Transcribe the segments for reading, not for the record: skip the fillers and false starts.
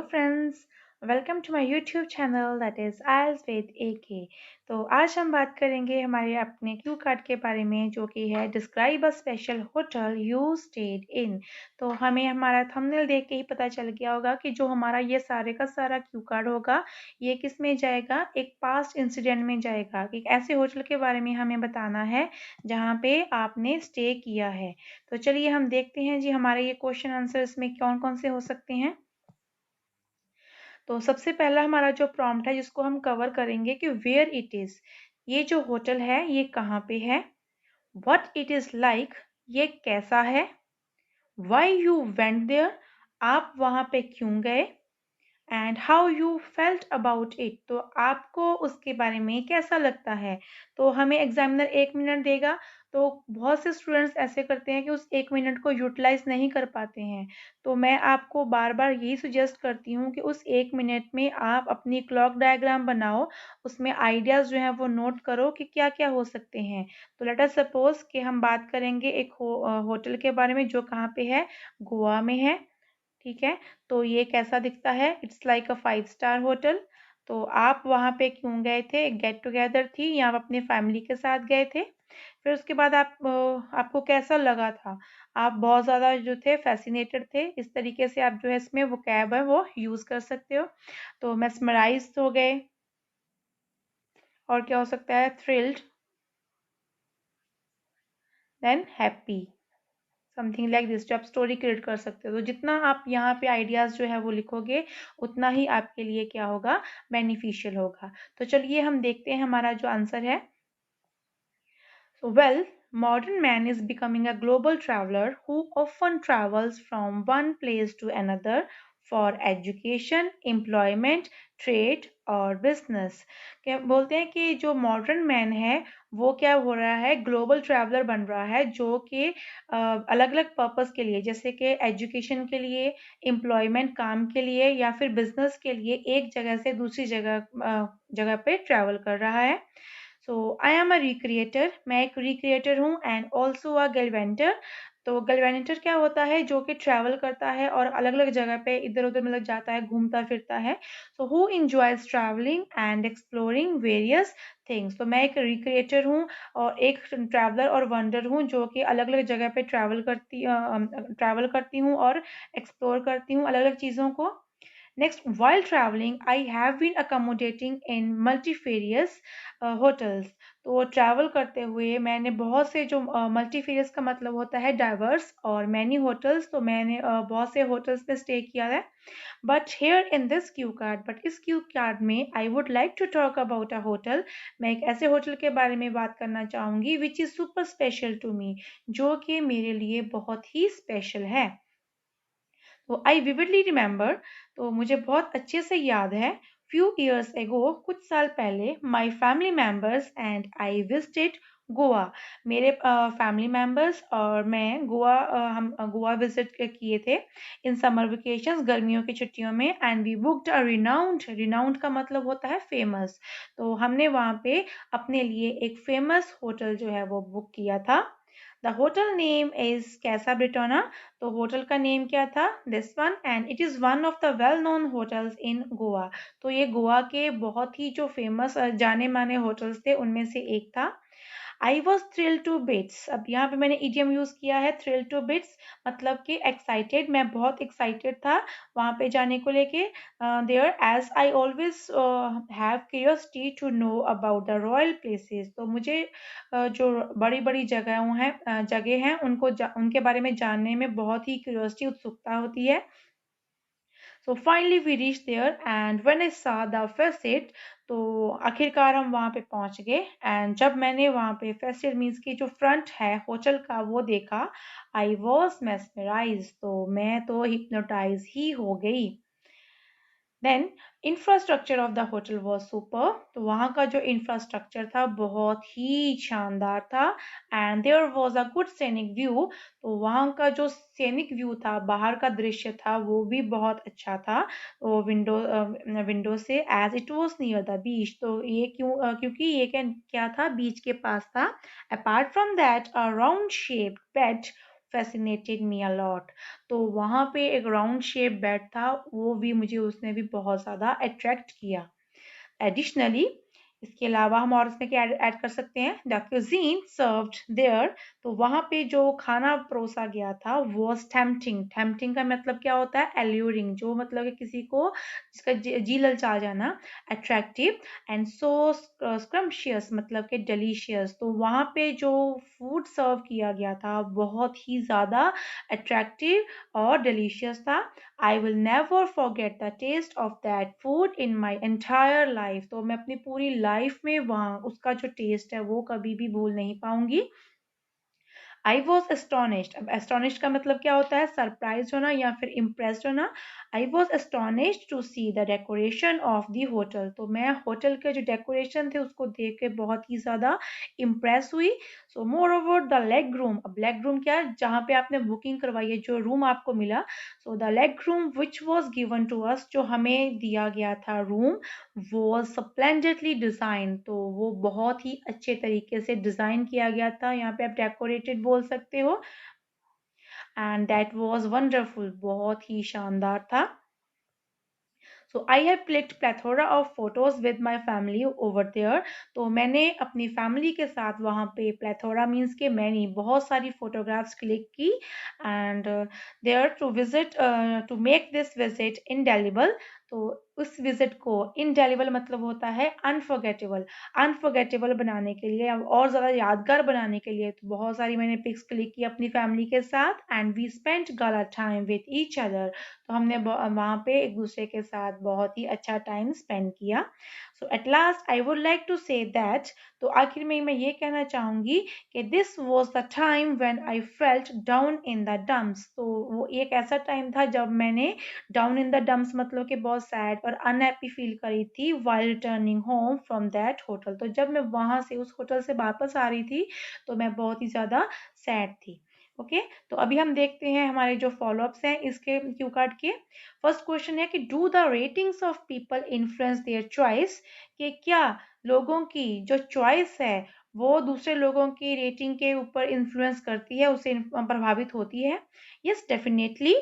friends, welcome to my YouTube channel that is IELTS with AK। तो आज हम बात करेंगे हमारे अपने क्यू कार्ड के बारे में जो कि है describe a special hotel you stayed in. तो हमें हमारा थंबनेल देख के ही पता चल गया होगा कि जो हमारा ये सारे का सारा क्यू कार्ड होगा ये किस में जाएगा, एक पास्ट इंसिडेंट में जाएगा। एक ऐसे होटल के बारे में हमें बताना है जहाँ पे आपने स्टे किया है। तो चलिए हम देखते हैं जी हमारे ये क्वेश्चन आंसर इसमें कौन कौन से हो सकते हैं। तो सबसे पहला हमारा जो प्रॉम्प्ट है जिसको हम कवर करेंगे कि वेयर इट इज, ये जो होटल है ये कहाँ पे है। व्हाट इट इज लाइक, ये कैसा है। व्हाई यू वेंट देयर, आप वहां पे क्यों गए। And how you felt about it, तो आपको उसके बारे में कैसा लगता है। तो हमें एग्जामिनर 1 मिनट देगा, तो बहुत से स्टूडेंट्स ऐसे करते हैं कि उस 1 मिनट को यूटिलाइज नहीं कर पाते हैं। तो मैं आपको बार बार यही सुजेस्ट करती हूँ कि उस 1 मिनट में आप अपनी क्लॉक डायग्राम बनाओ, उसमें आइडियाज जो हैं वो नोट करो कि क्या क्या हो सकते हैं। तो लेट अस सपोज कि हम बात करेंगे एक होटल के बारे में जो कहाँ पे है, गोवा में है। ठीक है, तो ये कैसा दिखता है, it's like a 5 star hotel. तो आप वहाँ पे क्यों गए थे, गेट टुगेदर थी या आप अपने फैमिली के साथ गए थे। फिर उसके बाद आपको कैसा लगा था, आप बहुत ज़्यादा जो थे फैसिनेटेड थे, इस तरीके से आप जो है इसमें वो कैब है वो यूज़ कर सकते हो। तो मेस्मराइज हो गए, और क्या हो सकता है, thrilled, than happy, something like this, जो आप स्टोरी क्रिएट कर सकते हो। तो जितना आप यहाँ पे आइडियाज जो है वो लिखोगे उतना ही आपके लिए क्या होगा, बेनिफिशियल होगा। तो चलिए हम देखते हैं हमारा जो आंसर है। So, well, modern man is becoming a global traveler who often travels from one place to another for education, employment, trade और business। क्या बोलते हैं कि जो मॉडर्न मैन है वो क्या हो रहा है, ग्लोबल ट्रैवलर बन रहा है, जो कि अलग अलग पर्पस के लिए, जैसे कि एजुकेशन के लिए, एम्प्लॉयमेंट काम के लिए या फिर बिजनेस के लिए एक जगह से दूसरी जगह पे ट्रैवल कर रहा है। सो आई एम अ रिक्रिएटर, मैं एक रिक्रिएटर हूँ, एंड ऑल्सो अ गैल्वेंटर। तो गैल्वेनेटर क्या होता है, जो कि ट्रैवल करता है और अलग अलग जगह पे इधर उधर मतलब जाता है, घूमता फिरता है। So who enjoys travelling and exploring various things. तो मैं एक रिक्रिएटर हूँ और एक ट्रैवलर और वंडर हूँ जो कि अलग अलग जगह पे ट्रैवल करती हूँ और एक्सप्लोर करती हूँ अलग अलग चीज़ों को। Next, while traveling, I have been accommodating in multifarious hotels। तो ट्रैवल करते हुए मैंने बहुत से जो मल्टीफेरियस का मतलब होता है डाइवर्स और मैनी होटल्स, तो मैंने बहुत से होटल्स में स्टे किया है। But here in this cue card, but इस क्यू कार्ड में I would like to talk about a hotel. मैं एक ऐसे होटल के बारे में बात करना चाहूँगी which is super special to me, जो कि मेरे लिए बहुत ही स्पेशल है। तो आई विविडली रिमेंबर, तो मुझे बहुत अच्छे से याद है, फ्यू ईयर्स एगो, कुछ साल पहले, my family members and I visited Goa. मेरे फैमिली मेम्बर्स और मैं हम गोवा विजिट किए थे इन समर वेकेशंस, गर्मियों की छुट्टियों में। And we booked a renowned, renowned का मतलब होता है फेमस। तो हमने वहाँ पे अपने लिए एक फेमस होटल जो है वो बुक किया था। द होटल नेम इज कैसा ब्रिटोना। तो होटल का नेम क्या था, this one, and it is one of the well known hotels in Goa. तो ये गोवा के बहुत ही जो फेमस जाने माने होटल्स थे उनमें से एक था। I was thrill to bits, अब यहाँ पे मैंने इडियम यूज़ किया है थ्रिल टू बिट्स, मतलब कि एक्साइटेड, मैं बहुत एक्साइटेड था वहाँ पे जाने को लेके। There as I always have curiosity to know about the royal places. तो मुझे जो बड़ी बड़ी जगह हैं उनके बारे में जानने में बहुत ही क्यूरियोसिटी, उत्सुकता होती है। So finally we reach there and when I saw the facet, तो आखिरकार हम वहाँ पे पहुँच गए। एंड जब मैंने वहाँ पे फैसेट मीन्स की जो फ्रंट है होटल का वो देखा, आई वॉज मेस्मराइज, तो मैं तो हिप्नोटाइज ही हो गई। Then infrastructure of the hotel was super, तो वहाँ का जो इंफ्रास्ट्रक्चर था बहुत ही शानदार था। And there was a good scenic view, तो वहाँ का जो सैनिक व्यू था, बाहर का दृश्य था, वो भी बहुत अच्छा था। तो विंडो से, as it was near the beach, तो ये क्योंकि ये क्या क्या था, बीच के पास था। Apart from that a round shaped bed fascinated me a lot। तो वहाँ पे एक राउंड शेप बेड था, वो भी मुझे उसने भी बहुत ज़्यादा अट्रैक्ट किया। एडिशनली इसके अलावा हम और इसमें क्या ऐड कर सकते हैं, द क्यूजीन सर्व्ड देयर, तो वहाँ पे जो खाना परोसा गया था वो टेम्पटिंग। टेम्पटिंग का मतलब क्या होता है, एल्यूरिंग, जो मतलब कि किसी को जिसका जी ललचा जाना। अट्रैक्टिव एंड सो स्क्रम्शियस मतलब कि डिलीशियस, तो वहाँ पे जो फूड सर्व किया गया था बहुत ही ज़्यादा अट्रैक्टिव और डिलीशियस था। I will never forget the taste of that food in my entire life, तो मैं अपनी पूरी लाइफ में वहाँ उसका जो टेस्ट है वो कभी भी भूल नहीं पाऊंगी। आई वॉज एस्टोनिश्ड, अब एस्टोनिश्ड का मतलब क्या होता है, सरप्राइज होना या फिर इम्प्रेस्ड होना। I was astonished to see the decoration of the hotel, तो मैं होटल के जो डेकोरेशन थे उसको देख के बहुत ही ज़्यादा इम्प्रेस हुई। So moreover the leg room, अब लेग रूम क्या है, जहाँ पे आपने बुकिंग करवाई है, जो रूम आपको मिला। So the leg room which was given to us, जो हमें दिया गया था रूम, वो स्प्लेंडेडली डिजाइन, तो वो बहुत ही अच्छे तरीके से डिजाइन किया गया था, यहाँ पे आप डेकोरेटेड बोल सकते हो। एंड दैट वाज वंडरफुल, बहुत ही शानदार था। So I have clicked plethora of photos with my family over there, तो मैंने अपनी फैमिली के साथ वहाँ पे, प्लेथोरा मीन्स के मैनी, बहुत सारी फोटोग्राफ्स क्लिक की। And there to visit, to make this visit indelible, तो उस विजिट को, इनडेलिबल मतलब होता है अनफॉरगेटेबल, अनफॉरगेटेबल बनाने के लिए और ज़्यादा यादगार बनाने के लिए, तो बहुत सारी मैंने पिक्स क्लिक की अपनी फैमिली के साथ। And we spent gala time with each other, तो हमने वहाँ पे एक दूसरे के साथ बहुत ही अच्छा टाइम स्पेंड किया। So at last I would like to say that, तो आखिर में मैं ये कहना चाहूँगी कि this was the time when I felt down in the dumps, तो वो एक ऐसा टाइम था जब मैंने डाउन इन द डम्प्स मतलब कि बहुत सैड और अनहैप्पी फील करी थी while returning home from that hotel, तो जब मैं वहाँ से उस होटल से वापस आ रही थी तो मैं बहुत ही ज़्यादा सैड थी। ओके तो अभी हम देखते हैं हमारे जो फॉलोअप्स हैं इसके क्यू कार्ड के। फर्स्ट क्वेश्चन है कि do the ratings of people influence their choice, कि क्या लोगों की जो चॉइस है वो दूसरे लोगों की रेटिंग के ऊपर इन्फ्लुएंस करती है, उससे प्रभावित होती है। Yes definitely,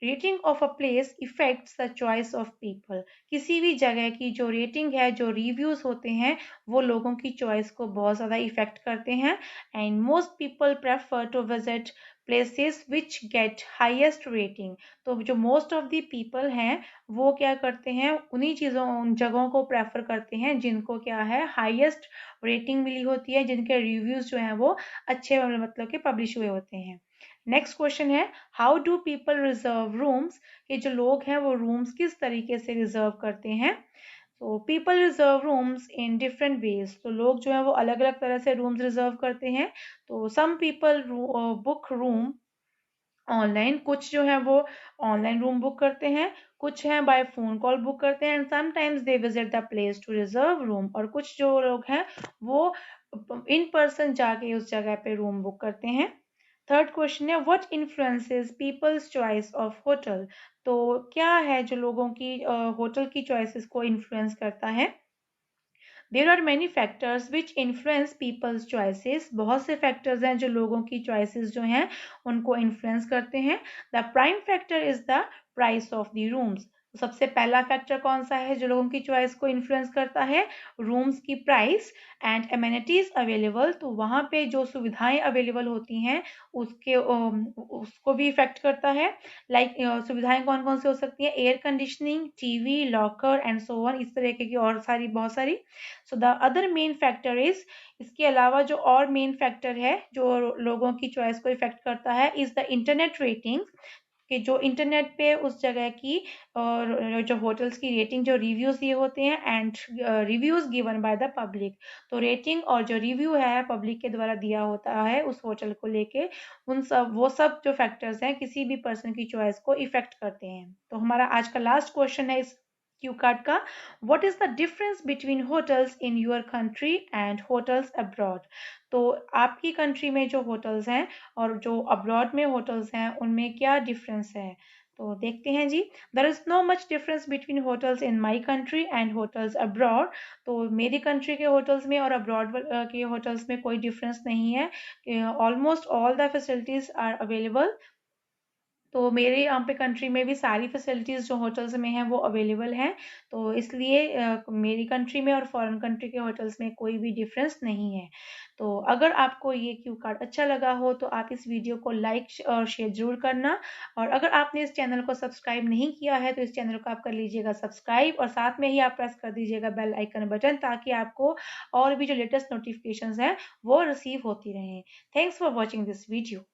rating of a place effects the choice of people, किसी भी जगह की जो रेटिंग है, जो रिव्यूज होते हैं, वो लोगों की चॉइस को बहुत ज़्यादा इफेक्ट करते हैं। And most people prefer to visit places which get highest rating, तो जो मोस्ट ऑफ द पीपल हैं वो क्या करते हैं, उन्हीं चीज़ों, उन जगहों को प्रेफर करते हैं जिनको क्या है, हाईएस्ट रेटिंग मिली होती है, जिनके रिव्यूज जो हैं वो अच्छे मतलब के पब्लिश हुए होते हैं। नेक्स्ट क्वेश्चन है how do people reserve rooms, कि जो लोग हैं वो रूम्स किस तरीके से रिजर्व करते हैं। तो people reserve rooms in different ways, तो लोग जो है वो अलग अलग तरह से रूम्स रिजर्व करते हैं। तो some people book room online, कुछ जो है वो ऑनलाइन रूम बुक करते हैं, कुछ हैं बाय फोन कॉल बुक करते हैं, and sometimes they visit the place to reserve room, और कुछ जो लोग हैं वो इन पर्सन जाके उस जगह पे रूम बुक करते हैं। थर्ड क्वेश्चन है what influences people's choice of hotel, तो क्या है जो लोगों की होटल की चॉइसेस को इन्फ्लुएंस करता है। There are many factors which influence people's choices, बहुत से फैक्टर्स हैं जो लोगों की चॉइसेस जो हैं उनको इन्फ्लुएंस करते हैं। The prime factor is the price of the rooms, सबसे पहला फैक्टर कौन सा है जो लोगों की चॉइस को इन्फ्लुएंस करता है, रूम्स की प्राइस। एंड एमेनिटीज अवेलेबल, तो वहाँ पे जो सुविधाएं अवेलेबल होती हैं उसके उसको भी इफेक्ट करता है। लाइक सुविधाएं कौन कौन सी हो सकती है, air conditioning, TV, locker and so on, इस तरीके की और सारी बहुत सारी। So the other main factor is, इसके अलावा जो और मेन फैक्टर है जो लोगों की चॉइस को इफेक्ट करता है, इज द इंटरनेट रेटिंग, कि जो इंटरनेट पे उस जगह की और जो होटल्स की रेटिंग, जो रिव्यूज दिए होते हैं, and reviews given by the public, तो रेटिंग और जो रिव्यू है पब्लिक के द्वारा दिया होता है उस होटल को लेके, उन सब वो सब जो फैक्टर्स हैं किसी भी पर्सन की चॉइस को इफेक्ट करते हैं। तो हमारा आज का लास्ट क्वेश्चन है इस क्यू कार्ड का, what is the difference between hotels in your country and hotels abroad, तो आपकी कंट्री में जो होटल्स हैं और जो अब्रॉड में होटल्स हैं उनमें क्या डिफरेंस है। तो देखते हैं जी। There is no much difference between hotels in my country and hotels abroad. तो मेरी कंट्री के होटल्स में और अब्रॉड के होटल्स में कोई डिफरेंस नहीं है। Almost all the facilities are available. तो मेरे यहाँ पे कंट्री में भी सारी फैसिलिटीज़ जो होटल्स में हैं वो अवेलेबल हैं। तो इसलिए मेरी कंट्री में और फॉरेन कंट्री के होटल्स में कोई भी डिफरेंस नहीं है। तो अगर आपको ये क्यू कार्ड अच्छा लगा हो तो आप इस वीडियो को लाइक और शेयर ज़रूर करना। और अगर आपने इस चैनल को सब्सक्राइब नहीं किया है तो इस चैनल को आप कर लीजिएगा सब्सक्राइब, और साथ में ही आप प्रेस कर दीजिएगा बेल आइकन बटन, ताकि आपको और भी जो लेटेस्ट नोटिफिकेशंस हैं वो रिसीव होती रहें। Thanks for watching this video.